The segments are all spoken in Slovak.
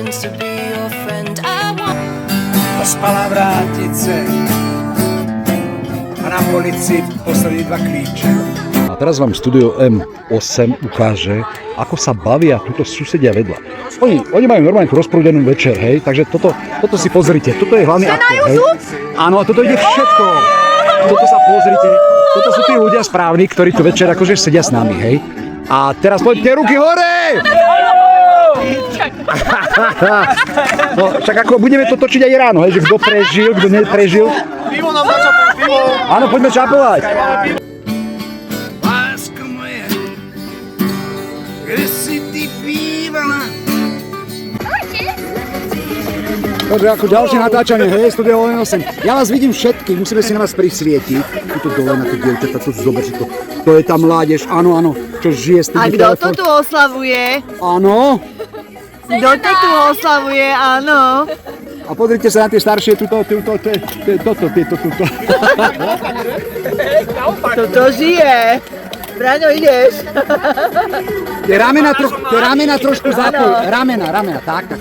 mountains to be your friend. I want Spalavrati se a na polici poslali 2 klíče. A teraz vám Studio M8 ukáže, ako sa bavia tuto susedia vedľa. Oni majú normálne tú rozprúdenú večer, hej, takže toto si pozrite, toto je hlavný aktor, hej. Áno, a toto ide všetko. Toto sa pozrite, toto sú tí ľudia správni, ktorí tu večer akože sedia s nami, hej. A teraz poďte ruky hore! No, však ako budeme to točiť aj ráno, hej, že kto prežil, kto neprežil. Pivo nám začapol, pivo! Áno, poďme čapovať. Lásko moje, kde si ty bývala? Takže ako ďalšie natáčanie, hej, Studio M8. Ja vás vidím všetky, musíme si na vás prisvietiť. Tuto dole na to dievčatá, tu zober si to. To je tá mládež, áno, čo žije s tými A kto to tu oslavuje? Áno. Kto to tu oslavuje, áno. A pozrite sa na tie staršie, toto. Toto žije. Braňo, ideš? Tie ramena trošku zapoj. Ramena, tak.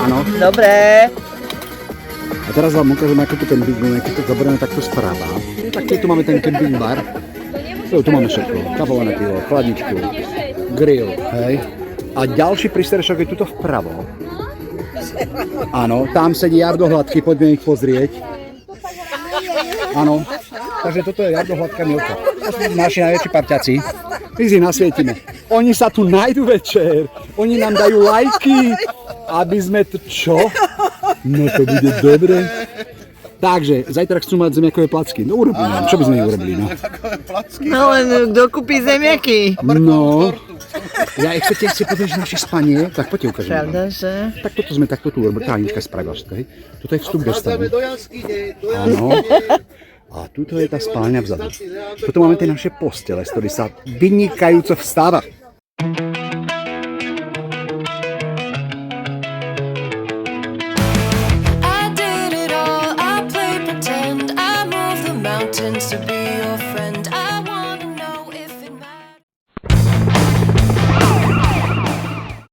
Áno. Dobre. A teraz vám ukážem, ako tu ten camping, keď to zoberieme takto správa. Tak tu máme ten camping bar. Tu máme všetko. Kapované pivo, chladničku, grill, hej. A ďalší prístrešok je tuto vpravo. Áno, tam sedí Jardo Hladký, poďme ich pozrieť. Áno, takže toto je Jardo Hladká Milka. To sú naši najväčší parťaci. My si nasvietime. Oni sa tu nájdu večer. Oni nám dajú lajky, aby sme to čo? No to bude dobre. Takže, zajtra chcú mať zemiakové placky. No urobíme, čo by sme ich urobili, no? No len kto kúpi zemiaky? No, ja chcete si pozrieť naše spanie, tak poďte ukážem. Pravda, že? Tak toto sme takto tu urobili, tá Anička spravila všetko, hej. Toto je vstup do stavu. Áno. A tuto je tá spálňa vzadu. Toto máme tie naše postele, z ktorých sa vynikajúco vstáva. I did it all, I played pretend, I moved the mountains to be